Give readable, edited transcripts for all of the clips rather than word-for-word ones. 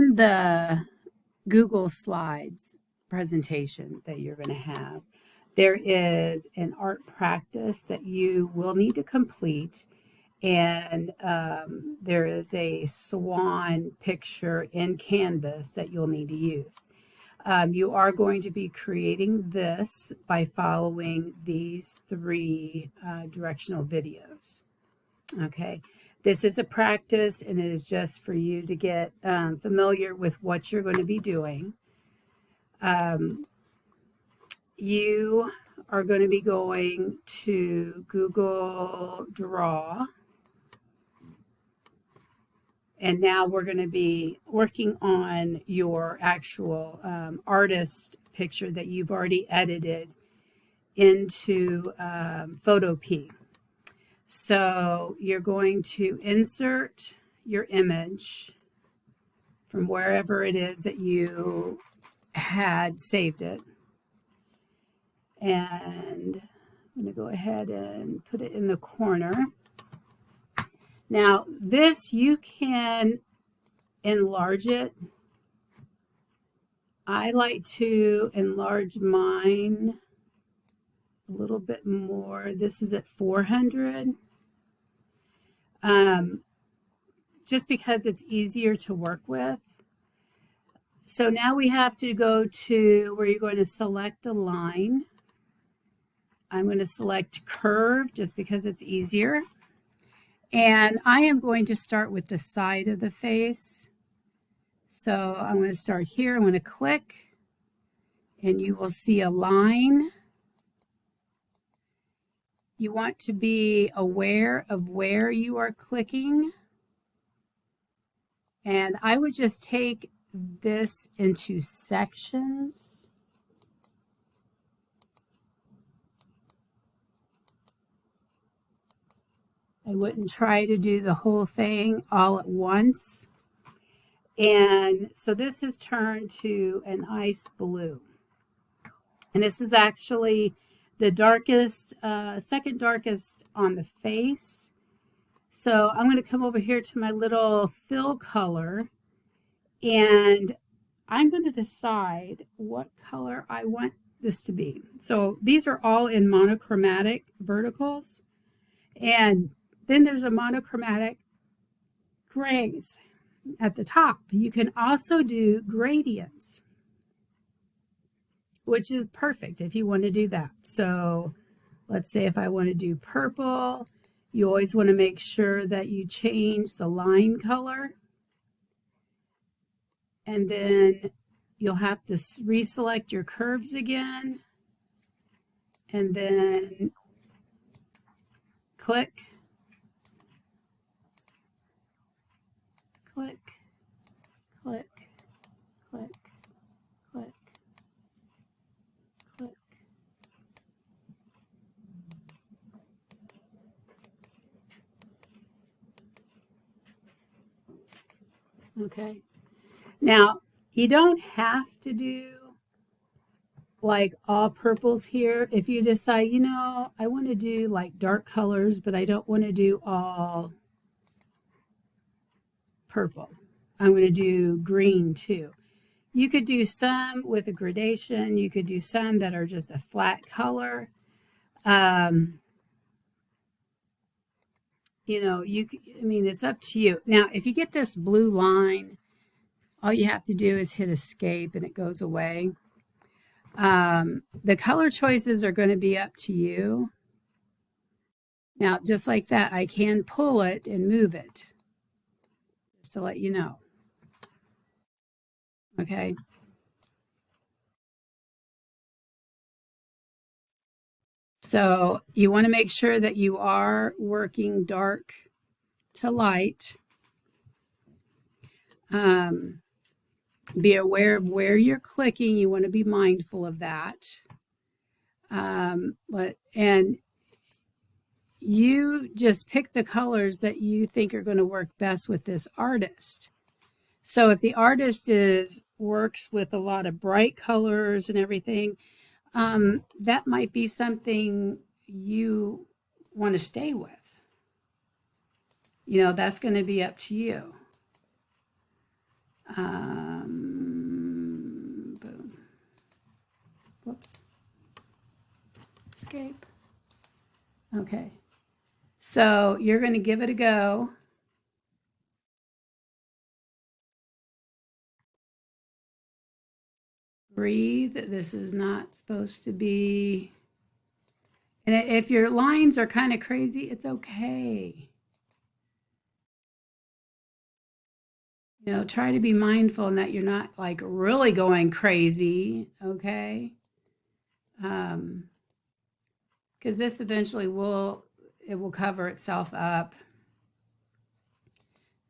in the Google Slides presentation that you're going to have, there is an art practice that you will need to complete. And there is a swan picture in Canvas that you'll need to use. You are going to be creating this by following these three directional videos. Okay, this is a practice and it is just for you to get familiar with what you're going to be doing. You are going to be going to Google Draw. And now we're going to be working on your actual artist picture that you've already edited into Photopea. So you're going to insert your image from wherever it is that you had saved it. And I'm going to go ahead and put it in the corner. Now, this, you can enlarge it. I like to enlarge mine a little bit more. This is at 400. Just because it's easier to work with. So now we have to go to where you're going to select a line. I'm going to select curve just because it's easier. And I am going to start with the side of the face. So I'm going to start here. I'm going to click and you will see a line. You want to be aware of where you are clicking. And I would just take this into sections. I wouldn't try to do the whole thing all at once. And so this has turned to an ice blue. And this is actually the darkest, second darkest on the face. So I'm going to come over here to my little fill color and I'm going to decide what color I want this to be. So these are all in monochromatic verticals. And then there's a monochromatic grays at the top. You can also do gradients, which is perfect if you want to do that. So let's say if I want to do purple, you always want to make sure that you change the line color. And then you'll have to reselect your curves again. And then click, click, click, click, click, click. Okay. Now, you don't have to do like all purples here. If you decide, you know, I want to do like dark colors, but I don't want to do all purple. I'm going to do green too. You could do some with a gradation. You could do some that are just a flat color. You know, I mean, it's up to you. Now, if you get this blue line, all you have to do is hit escape and it goes away. The color choices are going to be up to you. Now, just like that, I can pull it and move it, just to let you know. Okay. So you want to make sure that you are working dark to light. Be aware of where you're clicking. You want to be mindful of that. And you just pick the colors that you think are going to work best with this artist. So if the artist works with a lot of bright colors and everything, that might be something you want to stay with. You know, that's going to be up to you. Boom. Whoops. Escape. Okay. So you're going to give it a go. Breathe. This is not supposed to be. And if your lines are kind of crazy, it's okay. You know, try to be mindful and that you're not like really going crazy, okay? Because this eventually will cover itself up.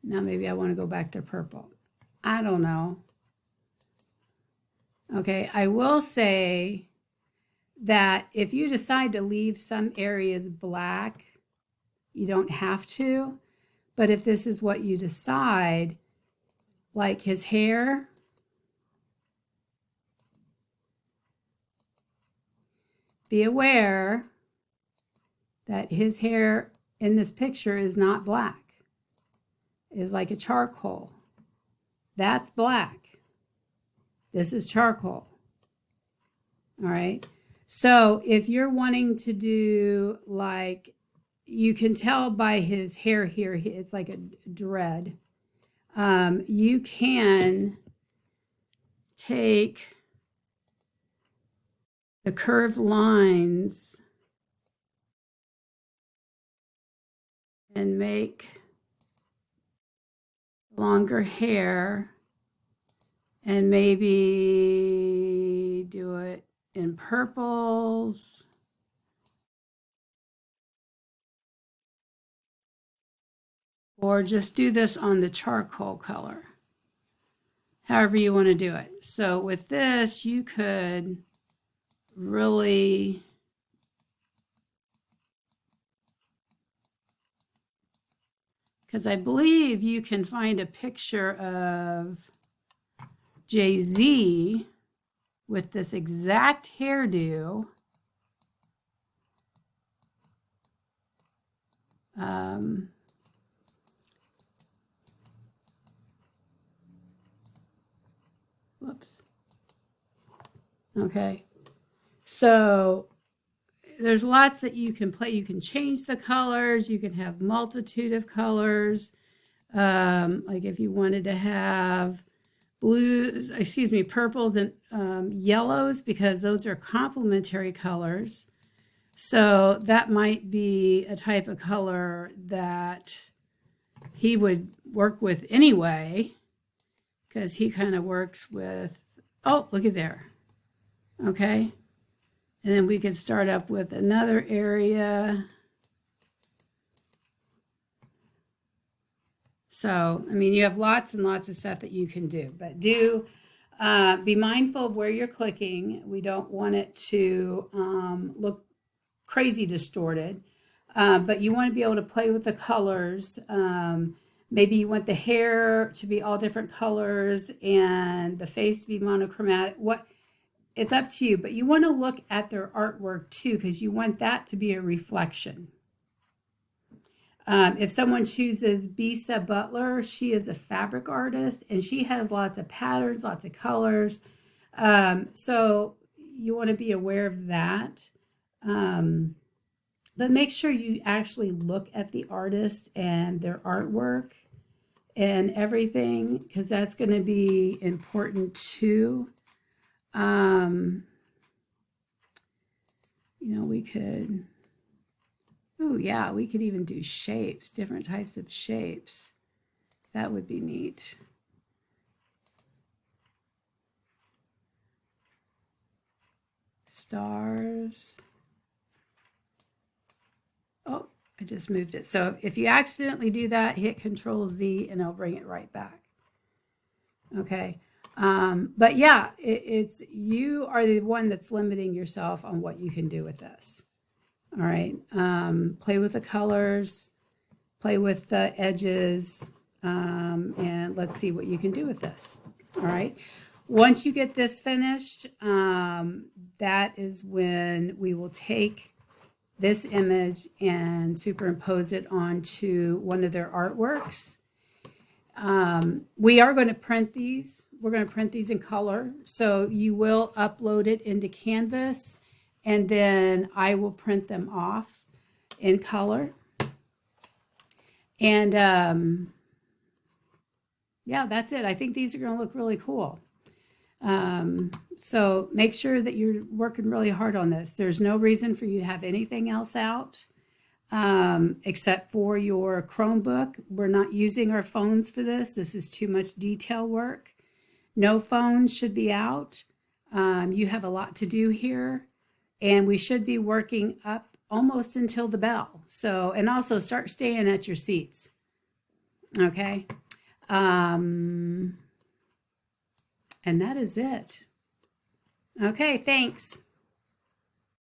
Now maybe I want to go back to purple. I don't know. Okay, I will say that if you decide to leave some areas black, you don't have to. But if this is what you decide, like his hair, be aware that his hair in this picture is not black. It is like a charcoal. That's black. This is charcoal. All right. So if you're wanting to do like, you can tell by his hair here, it's like a dread. You can take the curved lines and make longer hair and maybe do it in purples. Or just do this on the charcoal color. However you want to do it. So with this, you could really because I believe you can find a picture of Jay-Z with this exact hairdo. Whoops. Okay. So there's lots that you can play. You can change the colors. You can have multitude of colors. Like if you wanted to have blues, purples and yellows, because those are complementary colors. So that might be a type of color that he would work with anyway, because he kind of works with, oh, look at there. Okay. And then we could start up with another area. So, I mean, you have lots and lots of stuff that you can do, but be mindful of where you're clicking. We don't want it to look crazy distorted, but you want to be able to play with the colors. Maybe you want the hair to be all different colors and the face to be monochromatic. It's up to you, but you want to look at their artwork too, because you want that to be a reflection. If someone chooses Bisa Butler, she is a fabric artist and she has lots of patterns, lots of colors. So you want to be aware of that. But make sure you actually look at the artist and their artwork and everything, because that's going to be important too. We could, we could even do shapes, different types of shapes. That would be neat. Stars. Oh, I just moved it. So if you accidentally do that, hit Control Z and it'll bring it right back. Okay. But yeah, it's you are the one that's limiting yourself on what you can do with this. All right. Play with the colors, play with the edges, and let's see what you can do with this. All right. Once you get this finished, that is when we will take this image and superimpose it onto one of their artworks. We are going to print these. We're going to print these in color. So you will upload it into Canvas, and then I will print them off in color. And yeah, that's it. I think these are going to look really cool. So make sure that you're working really hard on this. There's no reason for you to have anything else out except for your Chromebook. We're not using our phones for this. This is too much detail work. No phones should be out. You have a lot to do here, and we should be working up almost until the bell. So, and also start staying at your seats. Okay. And that is it. Okay, thanks.